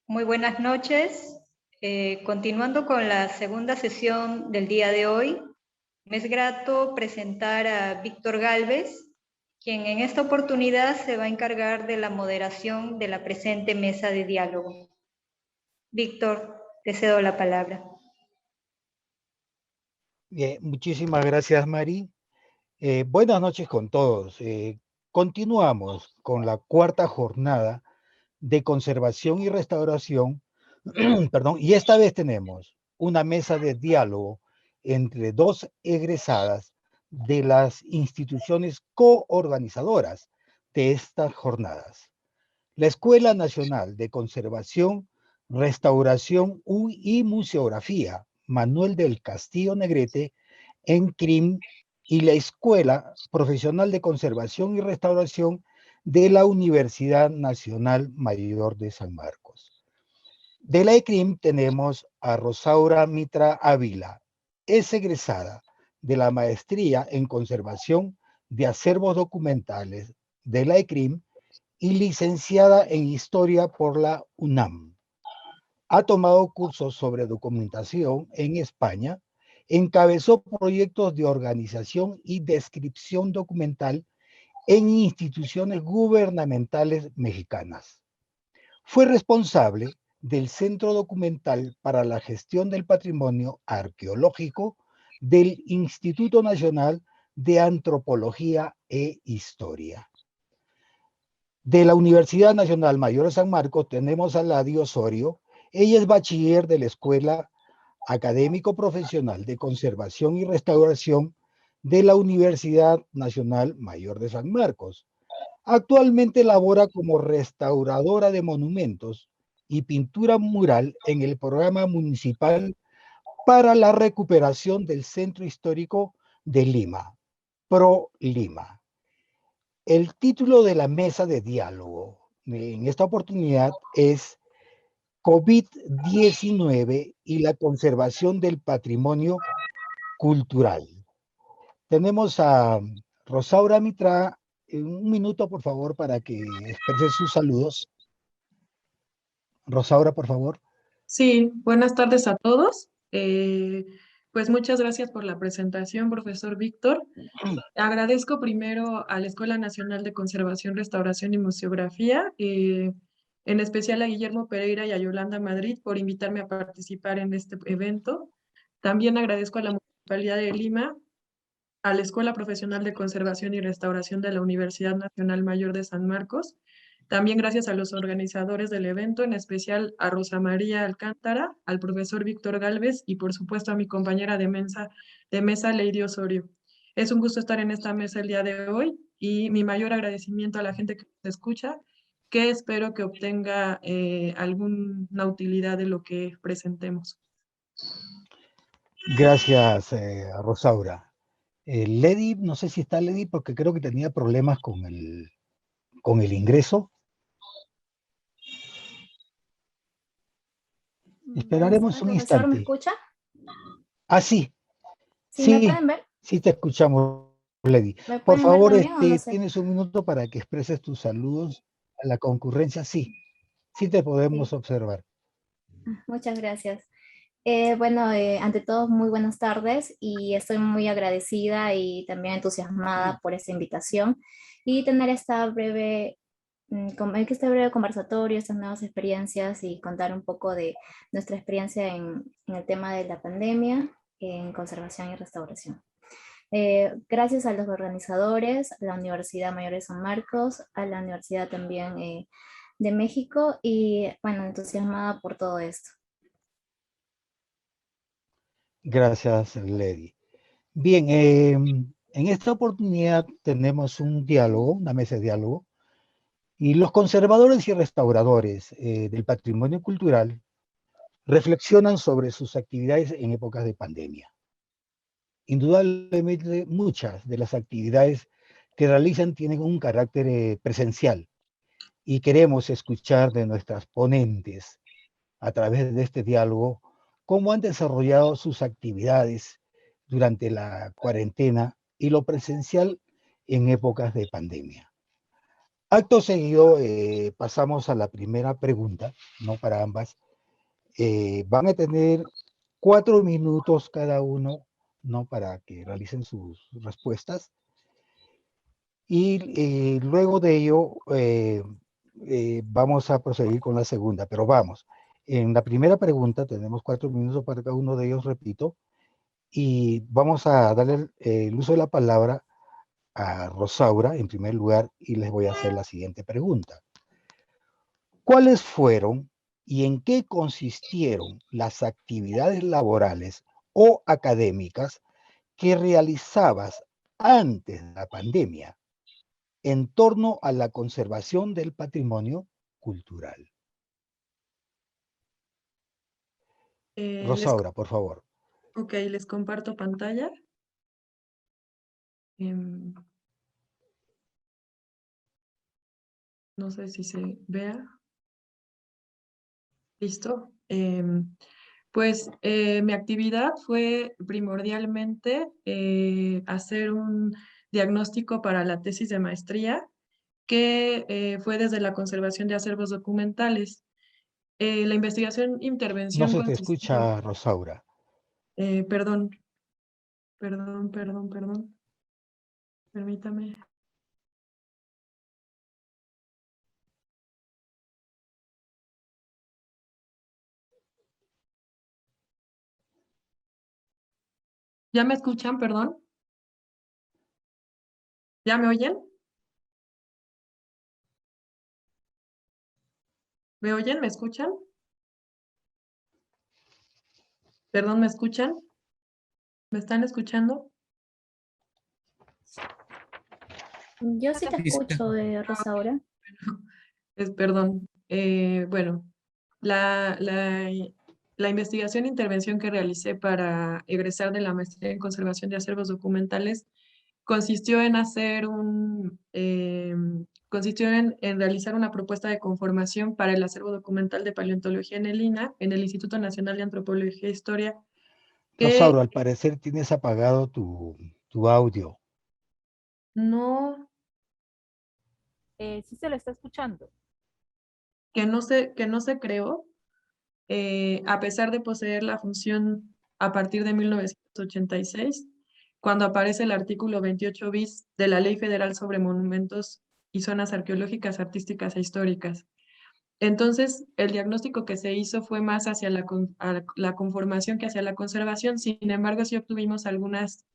Muy buenas noches. Continuando con la segunda sesión del día de hoy, me es grato presentar a Víctor Gálvez, quien en esta oportunidad se va a encargar de la moderación de la presente mesa de diálogo. Víctor, te cedo la palabra. Bien, muchísimas gracias, Mari. Buenas noches con todos. Continuamos con la cuarta jornada de conservación y restauración, perdón, y esta vez tenemos una mesa de diálogo entre dos egresadas de las instituciones coorganizadoras de estas jornadas. La Escuela Nacional de Conservación, Restauración y Museografía, Manuel del Castillo Negrete, ENCRIM, y la Escuela Profesional de Conservación y Restauración de la Universidad Nacional Mayor de San Marcos. De la ECRIM tenemos a Rosaura Mitra Ávila, es egresada de la Maestría en Conservación de Acervos Documentales de la ECRIM y licenciada en Historia por la UNAM. Ha tomado cursos sobre documentación en España, encabezó proyectos de organización y descripción documental en instituciones gubernamentales mexicanas. Fue responsable del Centro Documental para la Gestión del Patrimonio Arqueológico del Instituto Nacional de Antropología e Historia. De la Universidad Nacional Mayor de San Marcos tenemos a Ladi Osorio. Ella es bachiller de la Escuela Académico Profesional de Conservación y Restauración de la Universidad Nacional Mayor de San Marcos. Actualmente labora como restauradora de monumentos y pintura mural en el programa municipal para la recuperación del Centro Histórico de Lima, Pro Lima. El título de la mesa de diálogo en esta oportunidad es COVID-19 y la conservación del patrimonio cultural. Tenemos a Rosaura Mitra. Un minuto, por favor, para que exprese sus saludos. Rosaura, por favor. Sí, buenas tardes a todos. Pues muchas gracias por la presentación, profesor Víctor. Agradezco primero a la Escuela Nacional de Conservación, Restauración y Museografía, en especial a Guillermo Pereira y a Yolanda Madrid por invitarme a participar en este evento. También agradezco a la Municipalidad de Lima, a la Escuela Profesional de Conservación y Restauración de la Universidad Nacional Mayor de San Marcos. También gracias a los organizadores del evento, en especial a Rosa María Alcántara, al profesor Víctor Gálvez y por supuesto a mi compañera de mesa Lady Osorio. Es un gusto estar en esta mesa el día de hoy y mi mayor agradecimiento a la gente que nos escucha, que espero que obtenga alguna utilidad de lo que presentemos. Gracias, Rosaura. Lady, no sé si está Lady porque creo que tenía problemas con el ingreso. Esperaremos un profesor, instante. ¿me escucha? Ah, sí. ¿Sí me pueden ver? Sí te escuchamos, Lady. ¿Me Por pueden ver favor, también o no sé? tienes un minuto para que expreses tus saludos a la concurrencia. Sí te podemos Sí. observar. Muchas gracias. Bueno, ante todo, muy buenas tardes y estoy muy agradecida y también entusiasmada por esta invitación y tener este breve conversatorio, estas nuevas experiencias y contar un poco de nuestra experiencia en el tema de la pandemia en conservación y restauración. Gracias a los organizadores, a la Universidad Mayor de San Marcos, a la Universidad también de México y bueno, entusiasmada por todo esto. Gracias, Lady. Bien, en esta oportunidad tenemos un diálogo, una mesa de diálogo, y los conservadores y restauradores del patrimonio cultural reflexionan sobre sus actividades en épocas de pandemia. Indudablemente, muchas de las actividades que realizan tienen un carácter presencial y queremos escuchar de nuestras ponentes a través de este diálogo cómo han desarrollado sus actividades durante la cuarentena y lo presencial en épocas de pandemia. Acto seguido, pasamos a la primera pregunta, no para ambas. Van a tener 4 minutos cada uno, ¿no? Para que realicen sus respuestas. Y luego de ello, vamos a proseguir con la segunda, pero vamos. En la primera pregunta tenemos 4 minutos para cada uno de ellos, repito, y vamos a darle el uso de la palabra a Rosaura en primer lugar y les voy a hacer la siguiente pregunta. ¿Cuáles fueron y en qué consistieron las actividades laborales o académicas que realizabas antes de la pandemia en torno a la conservación del patrimonio cultural? Rosaura, por favor. Ok, les comparto pantalla. No sé si se vea. Listo. Pues mi actividad fue primordialmente hacer un diagnóstico para la tesis de maestría que fue desde la conservación de acervos documentales. La investigación No intervención se te consistió, escucha, Rosaura. perdón, perdón, permítame. ¿Ya me escuchan, perdón? ¿Ya me oyen? ¿Me oyen? ¿Me escuchan? Perdón, ¿me escuchan? ¿Me están escuchando? Yo sí te escucho, Ah, Rosaura. Perdón. Bueno, la, la, la investigación e intervención que realicé para egresar de la maestría en conservación de acervos documentales consistió en consistió en realizar una propuesta de conformación para el acervo documental de paleontología en el INAH, en el Instituto Nacional de Antropología e Historia, que Rosaura, al parecer tienes apagado tu audio. no, Sí se lo está escuchando. que no se creó, a pesar de poseer la función a partir de 1986, cuando aparece el artículo 28 bis de la Ley Federal sobre Monumentos y Zonas Arqueológicas, Artísticas e Históricas. Entonces, el diagnóstico que se hizo fue más hacia la conformación que hacia la conservación. Sin embargo, sí obtuvimos algunas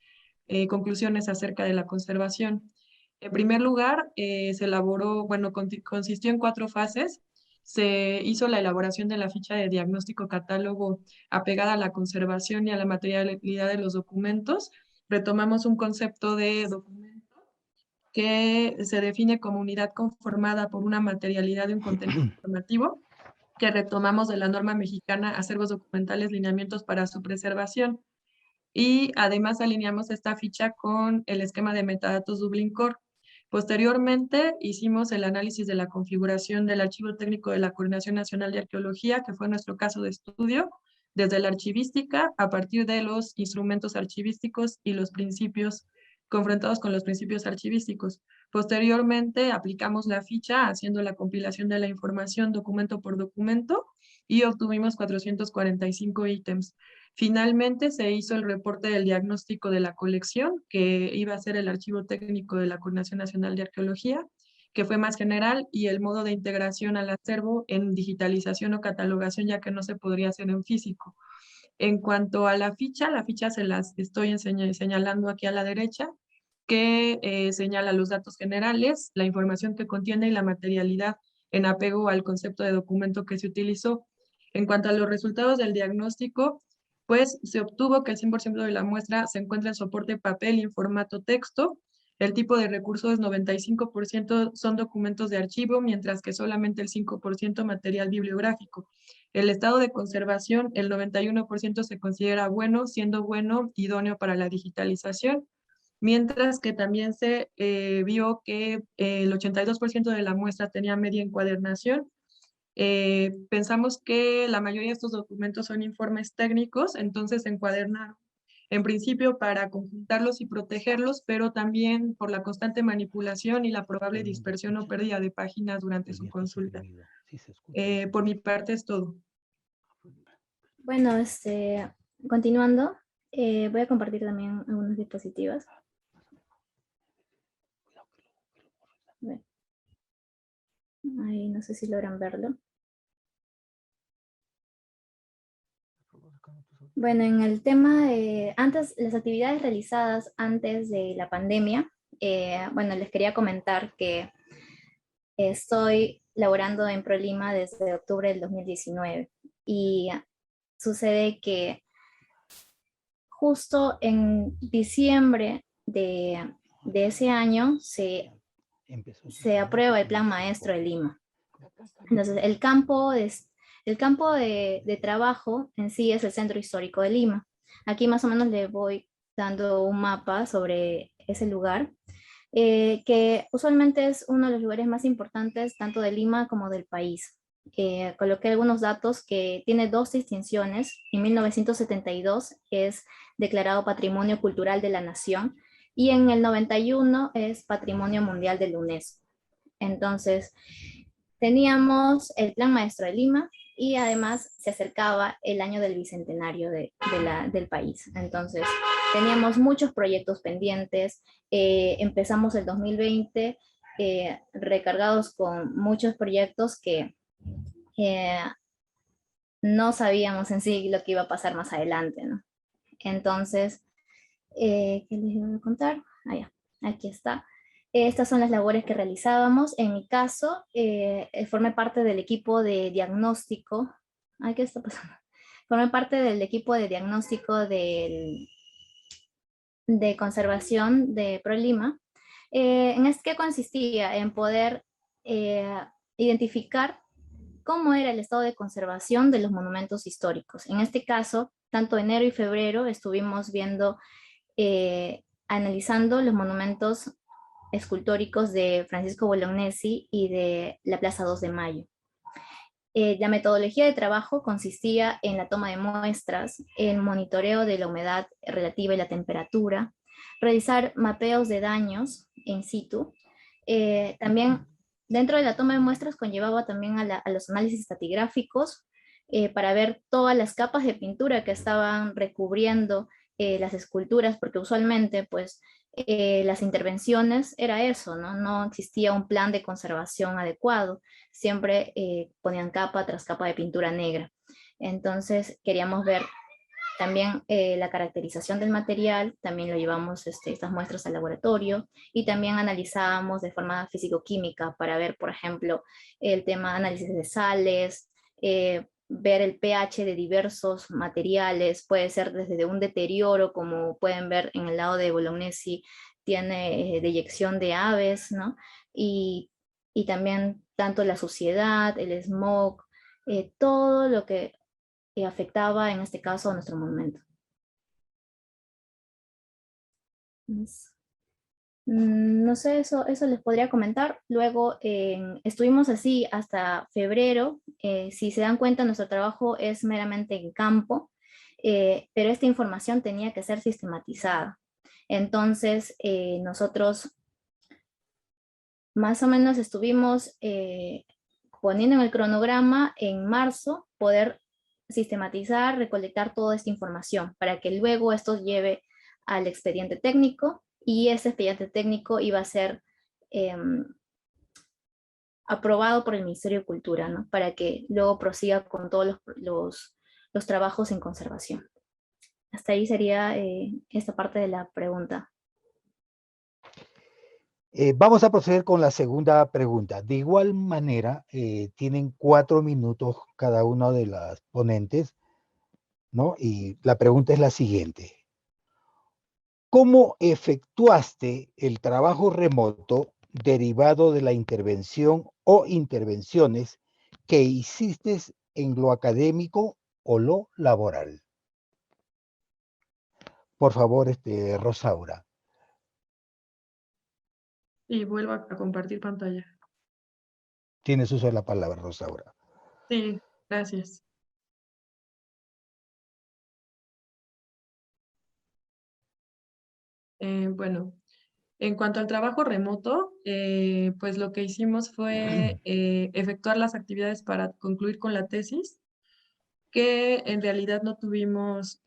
conclusiones acerca de la conservación. En primer lugar, se elaboró, bueno, consistió en 4 fases. Se hizo la elaboración de la ficha de diagnóstico catálogo apegada a la conservación y a la materialidad de los documentos. Retomamos un concepto de documento que se define como unidad conformada por una materialidad de un contenido informativo, que retomamos de la norma mexicana Acervos Documentales, Lineamientos para su Preservación. Y además alineamos esta ficha con el esquema de metadatos Dublin Core. Posteriormente hicimos el análisis de la configuración del archivo técnico de la Coordinación Nacional de Arqueología, que fue nuestro caso de estudio, desde la archivística a partir de los instrumentos archivísticos y los principios confrontados con los principios archivísticos. Posteriormente aplicamos la ficha haciendo la compilación de la información documento por documento y obtuvimos 445 ítems. Finalmente se hizo el reporte del diagnóstico de la colección, que iba a ser el archivo técnico de la Coordinación Nacional de Arqueología, que fue más general, y el modo de integración al acervo en digitalización o catalogación, ya que no se podría hacer en físico. En cuanto a la ficha se las estoy señalando aquí a la derecha, que señala los datos generales, la información que contiene y la materialidad en apego al concepto de documento que se utilizó. En cuanto a los resultados del diagnóstico, pues se obtuvo que el 100% de la muestra se encuentra en soporte papel y en formato texto. El tipo de recursos, 95% son documentos de archivo, mientras que solamente el 5% material bibliográfico. El estado de conservación, el 91% se considera bueno, siendo bueno, idóneo para la digitalización, mientras que también se vio que el 82% de la muestra tenía media encuadernación. Pensamos que la mayoría de estos documentos son informes técnicos, entonces encuadernaron en principio para conjuntarlos y protegerlos, pero también por la constante manipulación y la probable dispersión o pérdida de páginas durante su consulta. Por mi parte es todo. Bueno, continuando, voy a compartir también algunas diapositivas. Ahí no sé si logran verlo. Bueno, en el tema de las actividades realizadas antes de la pandemia, bueno, les quería comentar que estoy laborando en ProLima desde octubre del 2019 y sucede que justo en diciembre de ese año se aprueba el Plan Maestro de Lima. Entonces, el campo de trabajo en sí es el Centro Histórico de Lima. Aquí más o menos le voy dando un mapa sobre ese lugar, que usualmente es uno de los lugares más importantes tanto de Lima como del país. Coloqué algunos datos que tiene 2 distinciones. En 1972 es declarado Patrimonio Cultural de la Nación y en el 91 es Patrimonio Mundial de la UNESCO. Entonces, teníamos el Plan Maestro de Lima y además se acercaba el año del bicentenario del país. Entonces, teníamos muchos proyectos pendientes. Empezamos el 2020 recargados con muchos proyectos que no sabíamos en sí lo que iba a pasar más adelante, ¿no? Entonces, ¿qué les iba a contar? Aquí está. Estas son las labores que realizábamos. En mi caso, formé parte del equipo de diagnóstico. ¿Qué está pasando? Formé parte del equipo de diagnóstico de conservación de ProLima. ¿En qué consistía? En poder identificar cómo era el estado de conservación de los monumentos históricos. En este caso, tanto enero y febrero estuvimos viendo, analizando los monumentos escultóricos de Francisco Bolognesi y de la Plaza 2 de Mayo. La metodología de trabajo consistía en la toma de muestras, el monitoreo de la humedad relativa y la temperatura, realizar mapeos de daños in situ. También dentro de la toma de muestras conllevaba también a los análisis estratigráficos para ver todas las capas de pintura que estaban recubriendo las esculturas, porque usualmente pues las intervenciones era eso, ¿no? No existía un plan de conservación adecuado, siempre ponían capa tras capa de pintura negra. Entonces queríamos ver también la caracterización del material, también lo llevamos estas muestras al laboratorio y también analizábamos de forma físico-química para ver, por ejemplo, el tema de análisis de sales, ver el pH de diversos materiales, puede ser desde un deterioro, como pueden ver en el lado de Bolognesi, tiene deyección de aves, ¿no? Y también tanto la suciedad, el smog, todo lo que afectaba en este caso a nuestro monumento. No sé, eso les podría comentar. Luego estuvimos así hasta febrero. Si se dan cuenta, nuestro trabajo es meramente en campo, pero esta información tenía que ser sistematizada. Entonces, nosotros más o menos estuvimos poniendo en el cronograma en marzo poder sistematizar, recolectar toda esta información para que luego esto lleve al expediente técnico y ese expediente técnico iba a ser aprobado por el Ministerio de Cultura, ¿no? Para que luego prosiga con todos los trabajos en conservación. Hasta ahí sería esta parte de la pregunta. Vamos a proceder con la segunda pregunta. De igual manera, tienen 4 minutos cada uno de las ponentes, ¿no? Y la pregunta es la siguiente. ¿Cómo efectuaste el trabajo remoto derivado de la intervención o intervenciones que hiciste en lo académico o lo laboral? Por favor, Rosaura. Y vuelvo a compartir pantalla. Tienes uso de la palabra, Rosaura. Sí, gracias. Bueno, en cuanto al trabajo remoto, pues lo que hicimos fue efectuar las actividades para concluir con la tesis, que en realidad no tuvimos,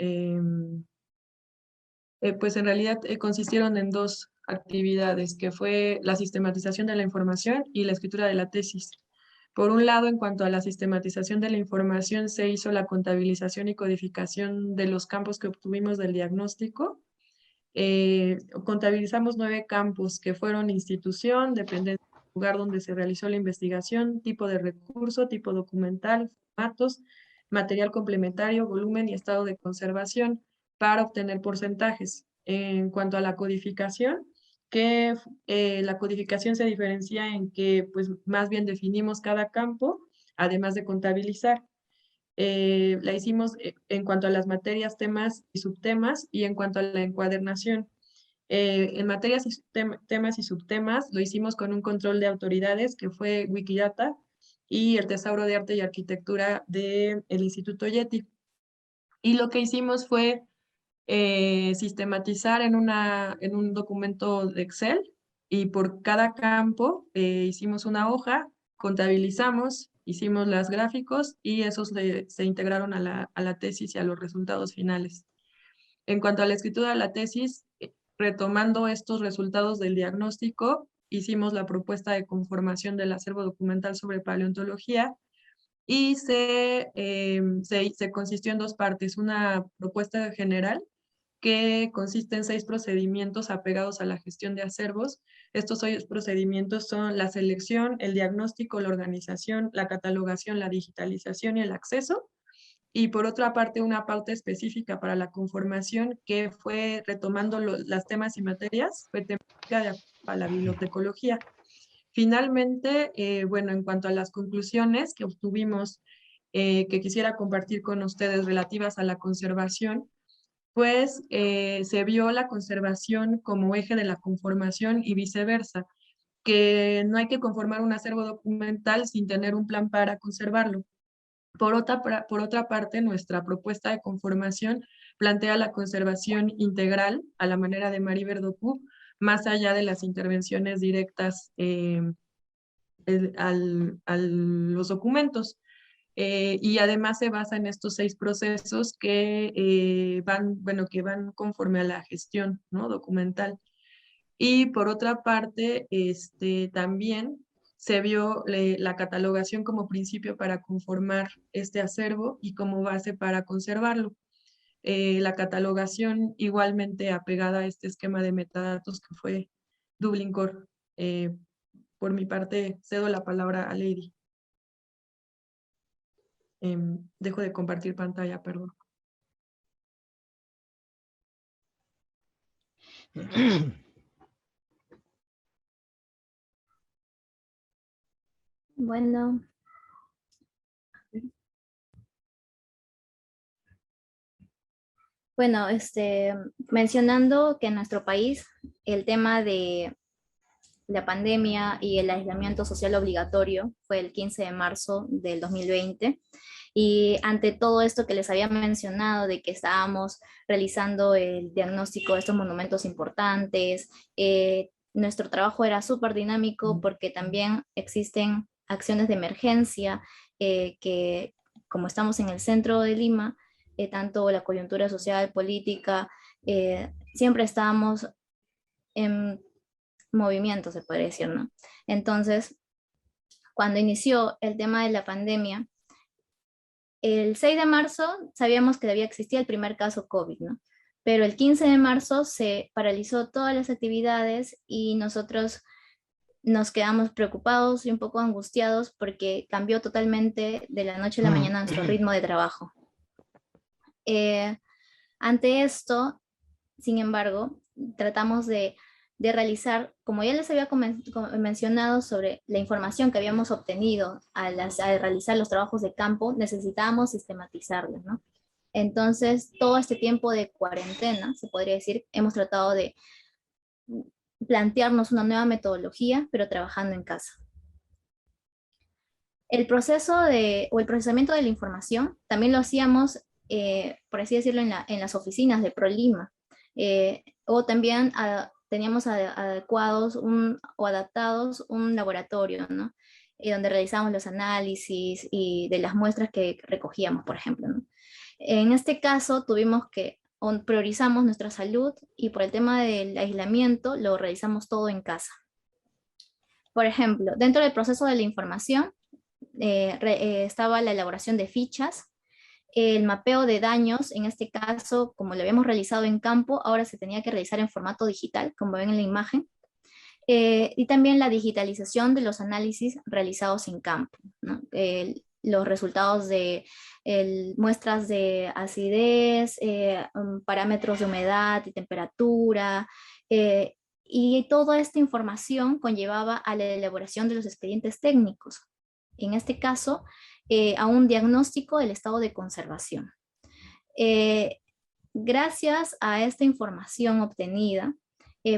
pues en realidad consistieron en dos actividades, que fue la sistematización de la información y la escritura de la tesis. Por un lado, en cuanto a la sistematización de la información, se hizo la contabilización y codificación de los campos que obtuvimos del diagnóstico. Contabilizamos 9 campos que fueron institución, dependencia del lugar donde se realizó la investigación, tipo de recurso, tipo documental, formatos, material complementario, volumen y estado de conservación para obtener porcentajes. En cuanto a la codificación, que la codificación se diferencia en que pues más bien definimos cada campo, además de contabilizar. La hicimos en cuanto a las materias, temas y subtemas, y en cuanto a la encuadernación. En materias y temas y subtemas lo hicimos con un control de autoridades que fue Wikidata y el Tesauro de Arte y Arquitectura del Instituto Yeti. Y lo que hicimos fue sistematizar en un documento de Excel, y por cada campo hicimos una hoja, contabilizamos, hicimos los gráficos y esos se integraron a la tesis y a los resultados finales. En cuanto a la escritura de la tesis, retomando estos resultados del diagnóstico, hicimos la propuesta de conformación del acervo documental sobre paleontología, y se consistió en dos partes: una propuesta general que consiste en 6 procedimientos apegados a la gestión de acervos. Estos 6 procedimientos son la selección, el diagnóstico, la organización, la catalogación, la digitalización y el acceso. Y por otra parte, una pauta específica para la conformación, que fue retomando las temas y materias, fue temática para la bibliotecología. Finalmente, bueno, en cuanto a las conclusiones que obtuvimos, que quisiera compartir con ustedes relativas a la conservación, pues se vio la conservación como eje de la conformación y viceversa, que no hay que conformar un acervo documental sin tener un plan para conservarlo. Por otra parte, nuestra propuesta de conformación plantea la conservación integral a la manera de Marie Verdoux, más allá de las intervenciones directas a los documentos. Y además se basa en estos 6 procesos que que van conforme a la gestión, ¿no?, documental. Y por otra parte, también se vio la catalogación como principio para conformar este acervo y como base para conservarlo. La catalogación igualmente apegada a este esquema de metadatos que fue Dublin Core. Por mi parte, cedo la palabra a Lady. Dejo de compartir pantalla, perdón. Bueno. Bueno, mencionando que en nuestro país el tema de la pandemia y el aislamiento social obligatorio fue el 15 de marzo del 2020. Y ante todo esto que les había mencionado, de que estábamos realizando el diagnóstico de estos monumentos importantes, nuestro trabajo era súper dinámico porque también existen acciones de emergencia que, como estamos en el centro de Lima, tanto la coyuntura social, política, siempre estábamos en movimiento, se podría decir, ¿no? Entonces, cuando inició el tema de la pandemia, el 6 de marzo sabíamos que debía existir el primer caso COVID, ¿no? Pero el 15 de marzo se paralizó todas las actividades y nosotros nos quedamos preocupados y un poco angustiados porque cambió totalmente de la noche a la mañana nuestro ritmo de trabajo. Ante esto, sin embargo, tratamos de realizar, como ya les había mencionado sobre la información que habíamos obtenido al realizar los trabajos de campo, necesitábamos sistematizarla, ¿no? Entonces, todo este tiempo de cuarentena, se podría decir, hemos tratado de plantearnos una nueva metodología, pero trabajando en casa. El proceso o el procesamiento de la información también lo hacíamos, por así decirlo, en las oficinas de ProLima. o también teníamos adecuados o adaptados un laboratorio, ¿no? Donde realizamos los análisis y de las muestras que recogíamos, por ejemplo, ¿no? En este caso tuvimos que priorizamos nuestra salud y por el tema del aislamiento lo realizamos todo en casa. Por ejemplo, dentro del proceso de la información estaba la elaboración de fichas, el mapeo de daños, en este caso, como lo habíamos realizado en campo, ahora se tenía que realizar en formato digital, como ven en la imagen, y también la digitalización de los análisis realizados en campo, ¿no? Los resultados de muestras de acidez, parámetros de humedad y temperatura, y toda esta información conllevaba a la elaboración de los expedientes técnicos. En este caso, a un diagnóstico del estado de conservación. Gracias a esta información obtenida,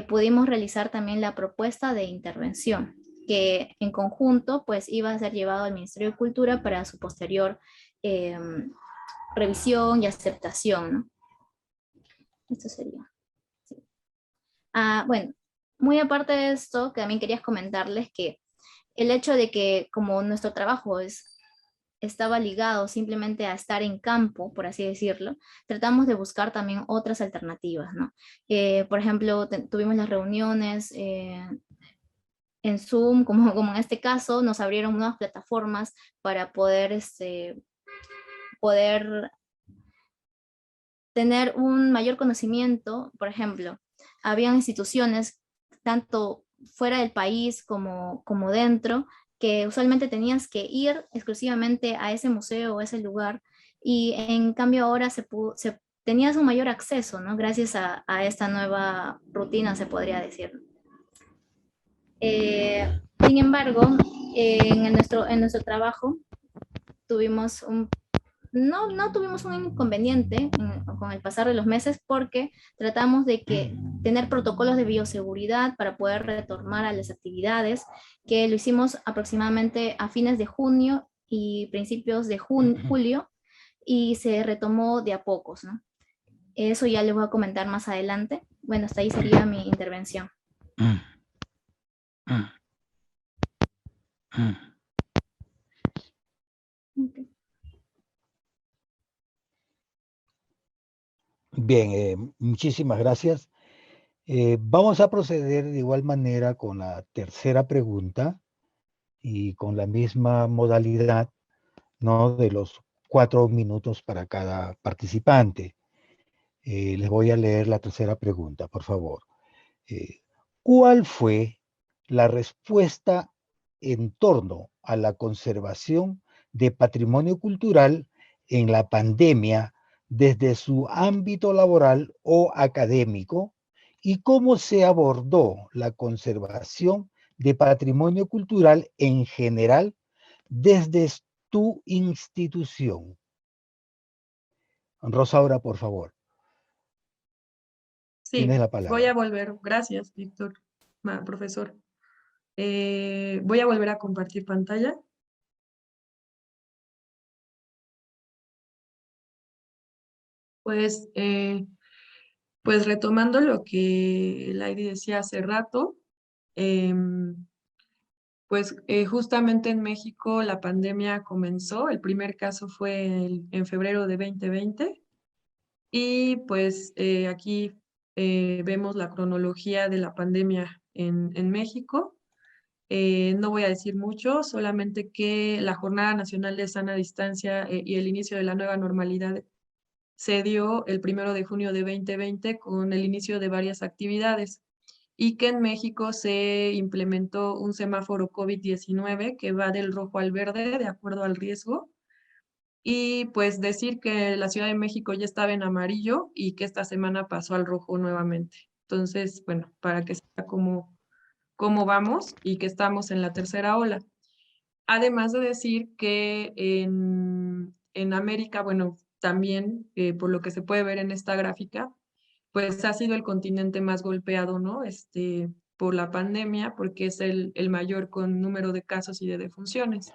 pudimos realizar también la propuesta de intervención, que en conjunto pues iba a ser llevado al Ministerio de Cultura para su posterior revisión y aceptación, ¿no? Esto sería. Sí. Bueno, muy aparte de esto, que también quería comentarles que el hecho de que como nuestro trabajo estaba ligado simplemente a estar en campo, por así decirlo, tratamos de buscar también otras alternativas, ¿no? Por ejemplo, tuvimos las reuniones en Zoom, como en este caso, nos abrieron nuevas plataformas para poder tener un mayor conocimiento. Por ejemplo, habían instituciones tanto fuera del país como dentro, que usualmente tenías que ir exclusivamente a ese museo o ese lugar, y en cambio ahora tenías un mayor acceso, ¿no? Gracias a esta nueva rutina, se podría decir. Sin embargo, en nuestro trabajo tuvimos no tuvimos un inconveniente con el pasar de los meses, porque tratamos de tener protocolos de bioseguridad para poder retornar a las actividades, que lo hicimos aproximadamente a fines de junio y principios de julio, y se retomó de a pocos, ¿no? Eso ya les voy a comentar más adelante. Bueno, hasta ahí sería mi intervención. Okay. Bien, muchísimas gracias. Vamos a proceder de igual manera con la tercera pregunta y con la misma modalidad, ¿no? De los 4 minutos para cada participante. Les voy a leer la tercera pregunta, por favor. ¿Cuál fue la respuesta en torno a la conservación de patrimonio cultural en la pandemia desde su ámbito laboral o académico, y cómo se abordó la conservación de patrimonio cultural en general desde tu institución? Rosaura, por favor. Sí, Tienes la voy palabra. a volver. Gracias, Víctor, profesor. Voy a volver a compartir pantalla. Pues, pues retomando lo que Lairi decía hace rato, pues justamente en México la pandemia comenzó. El primer caso fue en febrero de 2020, y pues aquí vemos la cronología de la pandemia en México. No voy a decir mucho, solamente que la Jornada Nacional de Sana Distancia y el inicio de la nueva normalidad se dio el 1 de junio de 2020 con el inicio de varias actividades, y que en México se implementó un semáforo COVID-19 que va del rojo al verde de acuerdo al riesgo. Y pues decir que la Ciudad de México ya estaba en amarillo y que esta semana pasó al rojo nuevamente. Entonces, bueno, para que sepa cómo vamos y que estamos en la tercera ola. Además de decir que en América, bueno, también por lo que se puede ver en esta gráfica, pues ha sido el continente más golpeado, ¿no? Por la pandemia, porque es el mayor con número de casos y de defunciones.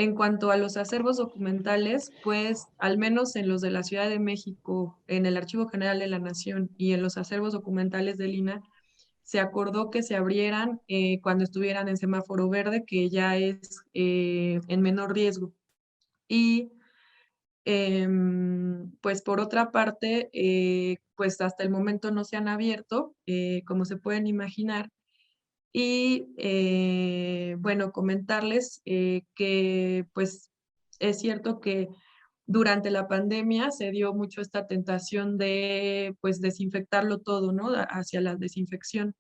En cuanto a los acervos documentales, pues al menos en los de la Ciudad de México, en el Archivo General de la Nación y en los acervos documentales del INAH, se acordó que se abrieran cuando estuvieran en semáforo verde, que ya es en menor riesgo. Y pues por otra parte, pues hasta el momento no se han abierto, como se pueden imaginar. Y bueno, comentarles que pues es cierto que durante la pandemia se dio mucho esta tentación de pues desinfectarlo todo, ¿no? Hacia la desinfección.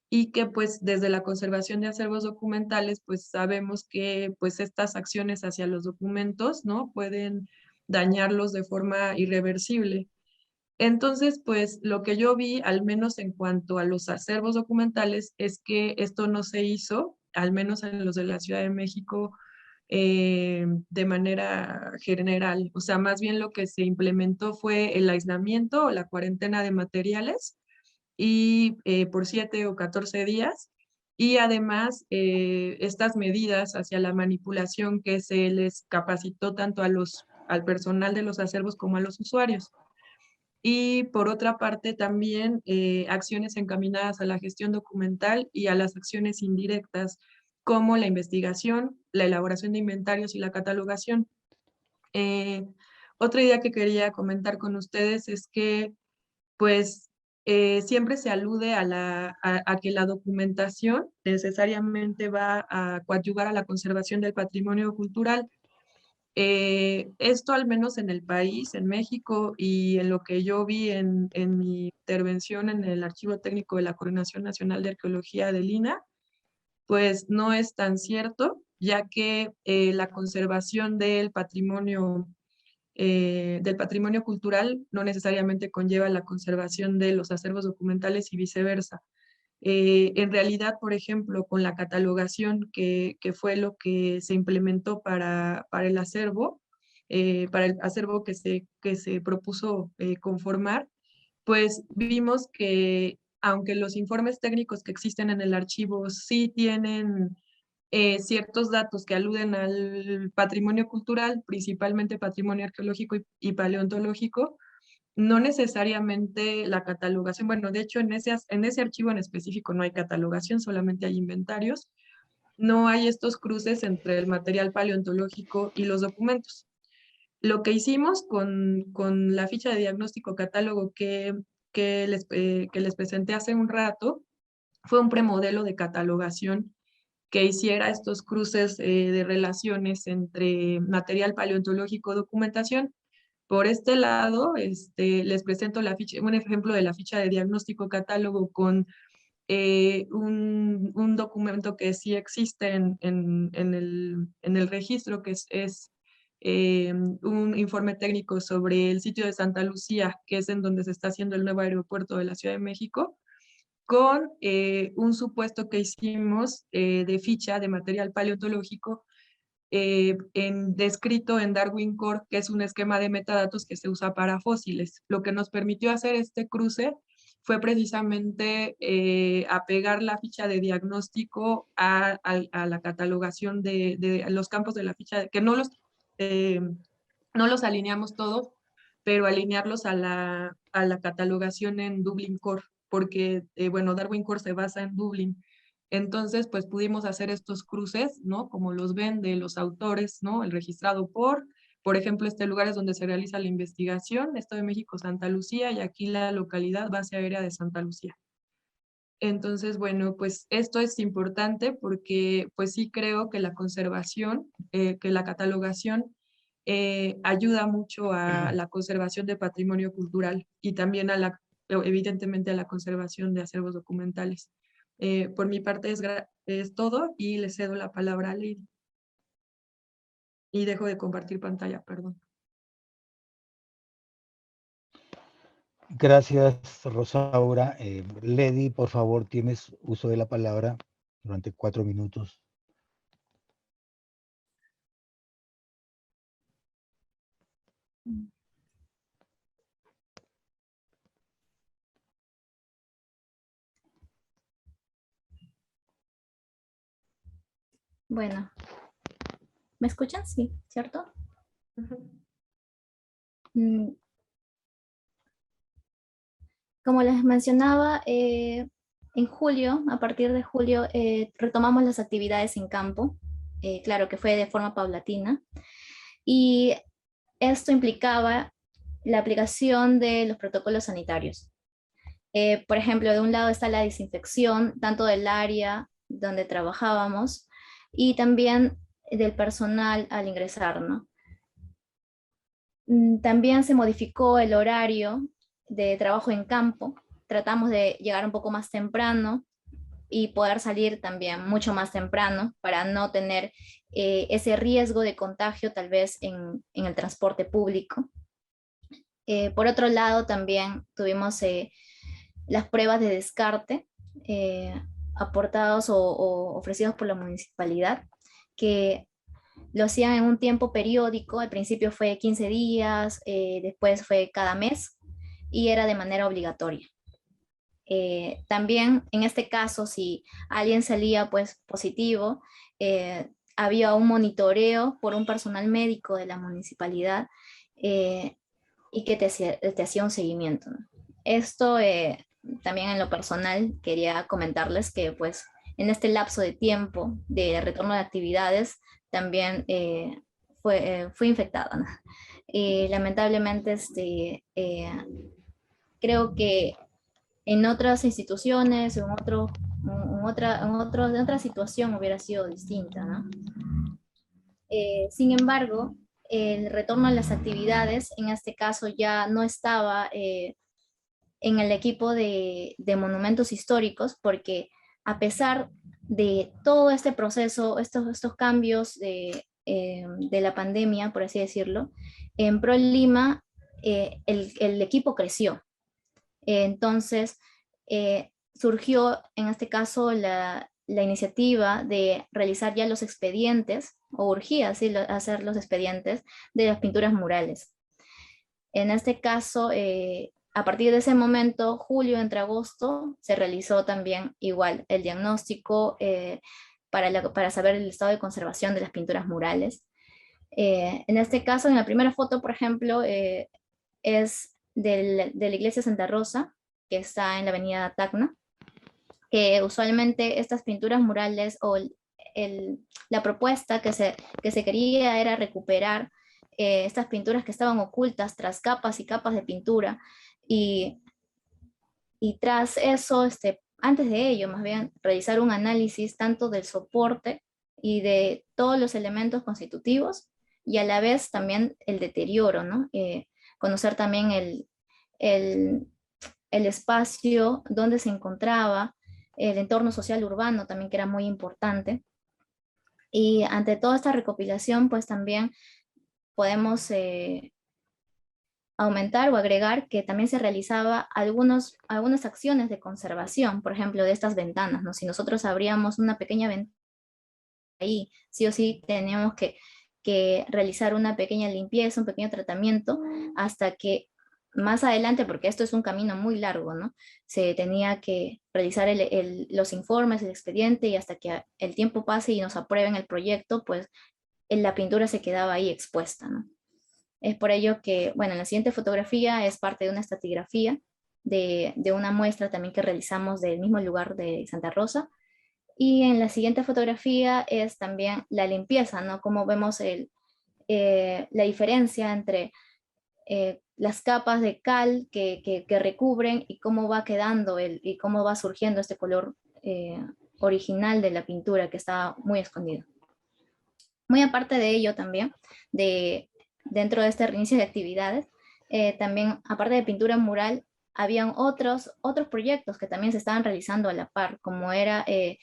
Y que pues desde la conservación de acervos documentales pues sabemos que pues estas acciones hacia los documentos, ¿no? Pueden dañarlos de forma irreversible. Entonces, pues lo que yo vi, al menos en cuanto a los acervos documentales, es que esto no se hizo, al menos en los de la Ciudad de México, de manera general. O sea, más bien lo que se implementó fue el aislamiento o la cuarentena de materiales y por 7 o 14 días. Y además, estas medidas hacia la manipulación que se les capacitó tanto al personal de los acervos como a los usuarios. Y por otra parte también acciones encaminadas a la gestión documental y a las acciones indirectas como la investigación, la elaboración de inventarios y la catalogación. Eh, Otra idea que quería comentar con ustedes es que pues siempre se alude a que la documentación necesariamente va a coadyuvar a la conservación del patrimonio cultural. Esto al menos en el país, en México, y en lo que yo vi en mi intervención en el Archivo Técnico de la Coordinación Nacional de Arqueología del INAH, pues no es tan cierto, ya que la conservación del patrimonio cultural no necesariamente conlleva la conservación de los acervos documentales y viceversa. En realidad, por ejemplo, con la catalogación que fue lo que se implementó para el acervo que se propuso conformar, pues vimos que aunque los informes técnicos que existen en el archivo sí tienen ciertos datos que aluden al patrimonio cultural, principalmente patrimonio arqueológico y paleontológico, no necesariamente la catalogación, bueno, de hecho en ese archivo en específico no hay catalogación, solamente hay inventarios, no hay estos cruces entre el material paleontológico y los documentos. Lo que hicimos con la ficha de diagnóstico catálogo que les presenté hace un rato fue un premodelo de catalogación que hiciera estos cruces de relaciones entre material paleontológico, documentación. Por este lado, les presento un ejemplo de la ficha de diagnóstico catálogo con un documento que sí existe en el registro, que es un informe técnico sobre el sitio de Santa Lucía, que es en donde se está haciendo el nuevo aeropuerto de la Ciudad de México, con un supuesto que hicimos de ficha de material paleontológico descrito en Darwin Core, que es un esquema de metadatos que se usa para fósiles. Lo que nos permitió hacer este cruce fue precisamente apegar la ficha de diagnóstico a la catalogación de los campos de la ficha, que no los alineamos todos, pero alinearlos a la catalogación en Dublin Core, porque, bueno, Darwin Core se basa en Dublin. Entonces, pues pudimos hacer estos cruces, ¿no? Como los ven de los autores, ¿no? El registrado por ejemplo, este lugar es donde se realiza la investigación, Estado de México, Santa Lucía, y aquí la localidad base aérea de Santa Lucía. Entonces, bueno, pues esto es importante porque pues sí creo que la conservación, que la catalogación ayuda mucho a la conservación de patrimonio cultural y también evidentemente a la conservación de acervos documentales. Por mi parte es todo y le cedo la palabra a Lady. Y dejo de compartir pantalla, perdón. Gracias, Rosaura. Lady, por favor, tienes uso de la palabra durante 4 minutos. Bueno, ¿Me escuchan? Sí, ¿cierto? Como les mencionaba, en julio, a partir de julio, retomamos las actividades en campo. Claro que fue de forma paulatina. Y esto implicaba la aplicación de los protocolos sanitarios. Por ejemplo, de un lado está la desinfección, tanto del área donde trabajábamos y también del personal al ingresar, ¿no? También se modificó el horario de trabajo en campo. Tratamos de llegar un poco más temprano y poder salir también mucho más temprano para no tener ese riesgo de contagio tal vez en el transporte público. Por otro lado, también tuvimos las pruebas de descarte aportados o ofrecidos por la municipalidad, que lo hacían en un tiempo periódico. Al principio fue 15 días, después fue cada mes y era de manera obligatoria. También en este caso, si alguien salía pues positivo, había un monitoreo por un personal médico de la municipalidad y que te hacía un seguimiento, ¿no? Esto también en lo personal quería comentarles que pues en este lapso de tiempo de retorno de actividades también fui infectada, ¿no? Lamentablemente creo que en otras instituciones, en otra situación hubiera sido distinta, ¿no? Sin embargo, el retorno a las actividades, en este caso ya no estaba en el equipo de monumentos históricos, porque a pesar de todo este proceso, estos cambios de la pandemia, por así decirlo, en Pro Lima el equipo creció. Entonces, surgió en este caso la iniciativa de realizar ya los expedientes, o urgía ¿sí? hacer los expedientes de las pinturas murales. En este caso, a partir de ese momento, julio entre agosto, se realizó también igual el diagnóstico para saber el estado de conservación de las pinturas murales. En este caso, en la primera foto, por ejemplo, es de la iglesia Santa Rosa, que está en la avenida Tacna, que usualmente estas pinturas murales o la propuesta que se quería era recuperar estas pinturas que estaban ocultas tras capas y capas de pintura, y tras eso, antes de ello, más bien, realizar un análisis tanto del soporte y de todos los elementos constitutivos, y a la vez también el deterioro, ¿no? Conocer también el espacio donde se encontraba, el entorno social urbano también, que era muy importante. Y ante toda esta recopilación, pues también podemos aumentar o agregar que también se realizaba algunas acciones de conservación, por ejemplo, de estas ventanas, ¿no? Si nosotros abríamos una pequeña ventana ahí, sí o sí teníamos que realizar una pequeña limpieza, un pequeño tratamiento, hasta que más adelante, porque esto es un camino muy largo, ¿no? Se tenía que realizar los informes, el expediente, y hasta que el tiempo pase y nos aprueben el proyecto, pues la pintura se quedaba ahí expuesta, ¿no? Es por ello que, bueno, en la siguiente fotografía es parte de una estratigrafía de una muestra también que realizamos del mismo lugar de Santa Rosa. Y en la siguiente fotografía es también la limpieza, ¿no? Como vemos la diferencia entre las capas de cal que recubren y cómo va quedando y cómo va surgiendo este color original de la pintura, que está muy escondido. Muy aparte de ello también, dentro de este reinicio de actividades, también aparte de pintura mural, habían otros proyectos que también se estaban realizando a la par, como era el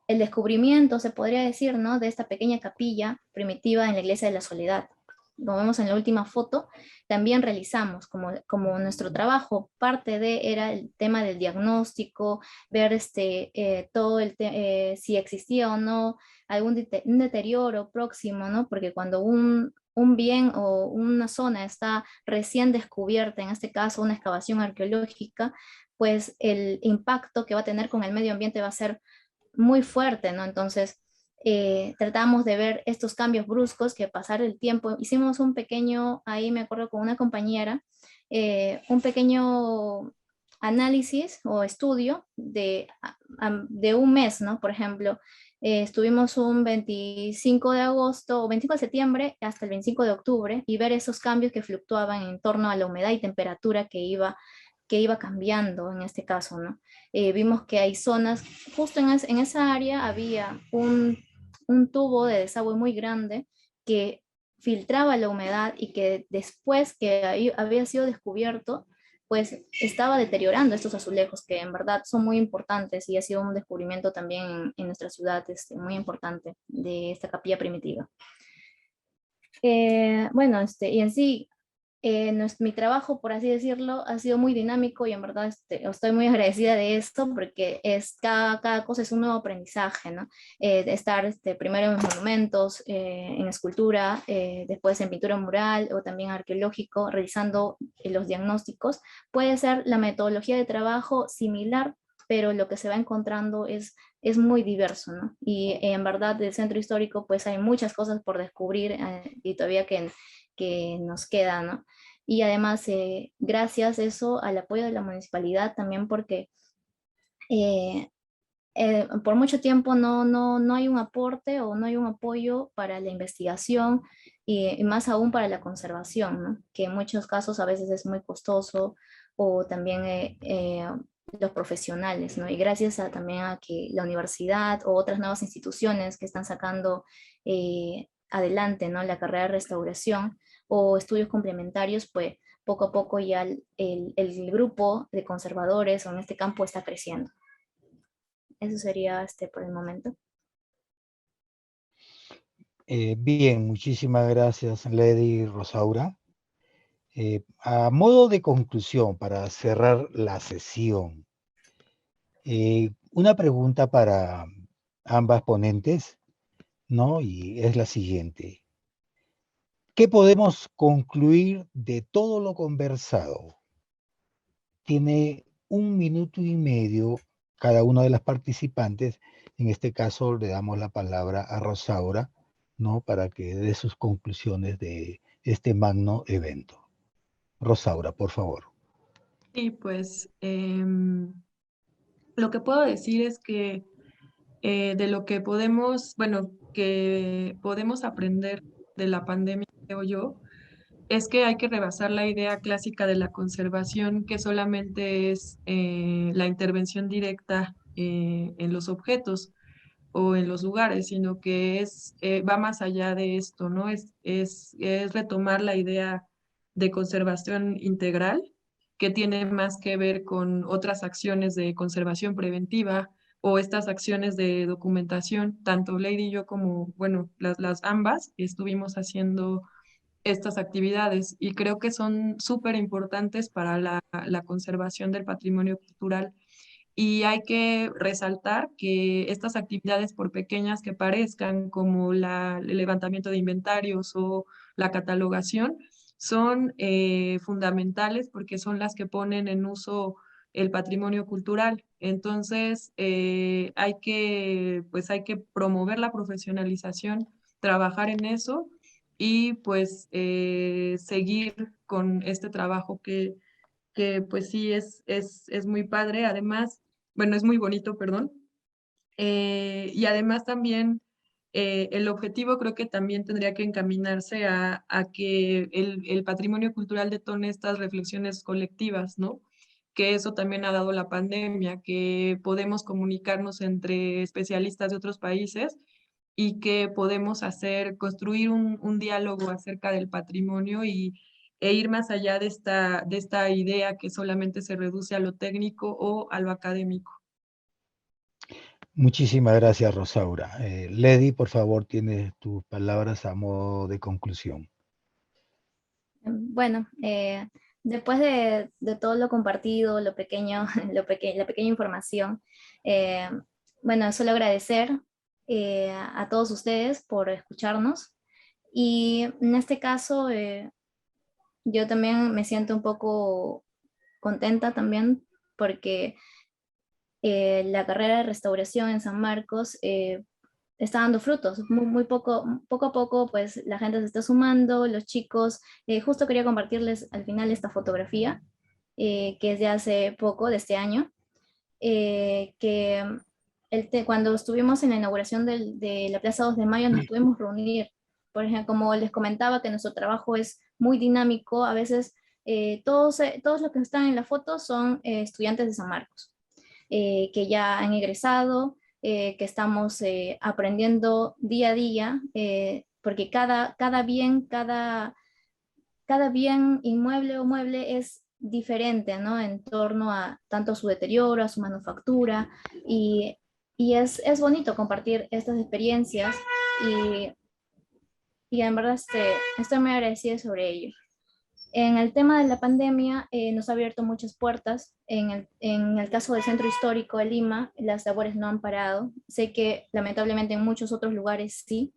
descubrimiento, se podría decir, ¿no? De esta pequeña capilla primitiva en la Iglesia de la Soledad. Como vemos en la última foto, también realizamos como nuestro trabajo, parte era el tema del diagnóstico, ver todo si existía o no un deterioro próximo, ¿no? Porque cuando un bien o una zona está recién descubierta, en este caso una excavación arqueológica, pues el impacto que va a tener con el medio ambiente va a ser muy fuerte, ¿no? Entonces, tratamos de ver estos cambios bruscos que pasar el tiempo. Hicimos un pequeño, ahí me acuerdo con una compañera, un pequeño análisis o estudio de un mes, ¿no? Por ejemplo, estuvimos un 25 de agosto o 25 de septiembre hasta el 25 de octubre y ver esos cambios que fluctuaban en torno a la humedad y temperatura que iba cambiando en este caso, ¿no? Vimos que hay zonas, justo en esa área había un tubo de desagüe muy grande que filtraba la humedad y que después que había sido descubierto, pues estaba deteriorando estos azulejos que en verdad son muy importantes y ha sido un descubrimiento también en nuestra ciudad muy importante de esta capilla primitiva. Bueno, y en sí, mi trabajo, por así decirlo, ha sido muy dinámico y en verdad estoy muy agradecida de esto porque cada cosa es un nuevo aprendizaje, ¿no? De estar primero en monumentos, en escultura, después en pintura mural o también arqueológico, realizando los diagnósticos. Puede ser la metodología de trabajo similar, pero lo que se va encontrando es muy diverso, ¿no? Y en verdad del centro histórico pues hay muchas cosas por descubrir y todavía que nos queda, ¿no? Y además, gracias eso al apoyo de la municipalidad también porque por mucho tiempo no hay un aporte o no hay un apoyo para la investigación y más aún para la conservación, ¿no? Que en muchos casos a veces es muy costoso o también los profesionales, ¿no? Y gracias también a que la universidad o otras nuevas instituciones que están sacando adelante, ¿no? La carrera de restauración o estudios complementarios, pues poco a poco ya el grupo de conservadores o en este campo está creciendo. Eso sería por el momento. Bien, muchísimas gracias, Lady Rosaura. A modo de conclusión, para cerrar la sesión, una pregunta para ambas ponentes, ¿no? Y es la siguiente. ¿Qué podemos concluir de todo lo conversado? Tiene 1 minuto y medio cada una de las participantes. En este caso le damos la palabra a Rosaura, ¿no? Para que dé sus conclusiones de este magno evento. Rosaura, por favor. Sí, pues lo que puedo decir es que de lo que podemos, bueno, que podemos aprender de la pandemia, creo yo, es que hay que rebasar la idea clásica de la conservación, que solamente es la intervención directa en los objetos o en los lugares, sino que va más allá de esto, ¿no? Es retomar la idea de conservación integral, que tiene más que ver con otras acciones de conservación preventiva o estas acciones de documentación. Tanto Lady y yo como, bueno, las ambas estuvimos haciendo estas actividades y creo que son súper importantes para la conservación del patrimonio cultural. Y hay que resaltar que estas actividades, por pequeñas que parezcan, como el levantamiento de inventarios o la catalogación, son fundamentales porque son las que ponen en uso el patrimonio cultural. Entonces, pues hay que promover la profesionalización, trabajar en eso y pues seguir con este trabajo que pues sí es muy padre, además, bueno, es muy bonito, perdón. Y además también el objetivo creo que también tendría que encaminarse a que el patrimonio cultural detone estas reflexiones colectivas, ¿no? Que eso también ha dado la pandemia, que podemos comunicarnos entre especialistas de otros países y que podemos construir un diálogo acerca del patrimonio e ir más allá de esta idea que solamente se reduce a lo técnico o a lo académico. Muchísimas gracias, Rosaura. Lady, por favor, tienes tus palabras a modo de conclusión. Bueno, después de todo lo compartido, lo pequeño, la pequeña información, bueno, solo agradecer a todos ustedes por escucharnos. Y en este caso, yo también me siento un poco contenta también porque la carrera de restauración en San Marcos está dando frutos, muy poco a poco, pues la gente se está sumando, los chicos, justo quería compartirles al final esta fotografía, que es de hace poco, de este año, que cuando estuvimos en la inauguración de la Plaza 2 de Mayo nos pudimos reunir. Por ejemplo, como les comentaba que nuestro trabajo es muy dinámico, a veces todos los que están en la foto son estudiantes de San Marcos, que ya han egresado, que estamos aprendiendo día a día, porque cada bien inmueble o mueble es diferente, ¿no? En torno a tanto su deterioro, a su manufactura, y es bonito compartir estas experiencias y en verdad estoy muy agradecida sobre ello. En el tema de la pandemia nos ha abierto muchas puertas. En el caso del Centro Histórico de Lima, las labores no han parado. Sé que lamentablemente en muchos otros lugares sí,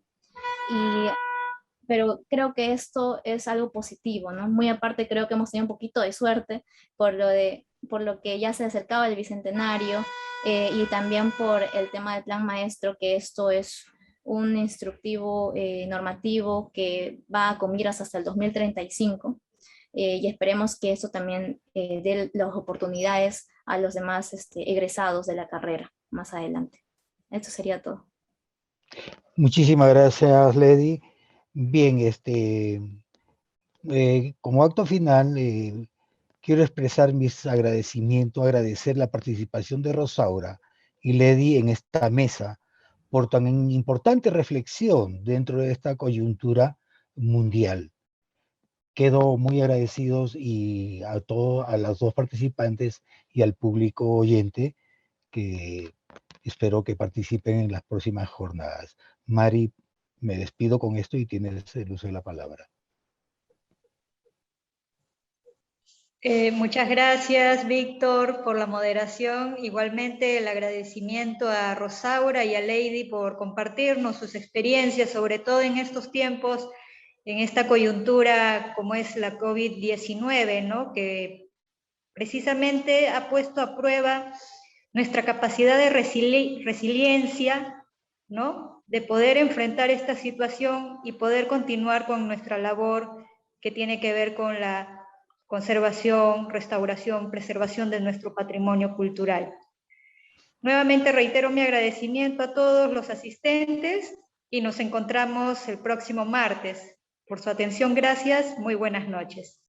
pero creo que esto es algo positivo, ¿no? Muy aparte, creo que hemos tenido un poquito de suerte por lo que ya se acercaba el Bicentenario, y también por el tema del Plan Maestro, que esto es un instructivo normativo que va con miras hasta el 2035, y esperemos que eso también dé las oportunidades a los demás egresados de la carrera más adelante. Esto sería todo. Muchísimas gracias, Lady. Bien, como acto final, quiero expresar mis agradecimientos, agradecer la participación de Rosaura y Lady en esta mesa por tan importante reflexión dentro de esta coyuntura mundial. Quedo muy agradecidos y a las dos participantes y al público oyente que espero que participen en las próximas jornadas. Mari, me despido con esto y tienes el uso de la palabra. Muchas gracias, Víctor, por la moderación. Igualmente el agradecimiento a Rosaura y a Lady por compartirnos sus experiencias, sobre todo en estos tiempos, en esta coyuntura como es la COVID-19, ¿no? Que precisamente ha puesto a prueba nuestra capacidad de resiliencia, ¿no? De poder enfrentar esta situación y poder continuar con nuestra labor que tiene que ver con la conservación, restauración, preservación de nuestro patrimonio cultural. Nuevamente reitero mi agradecimiento a todos los asistentes y nos encontramos el próximo martes. Por su atención, gracias. Muy buenas noches.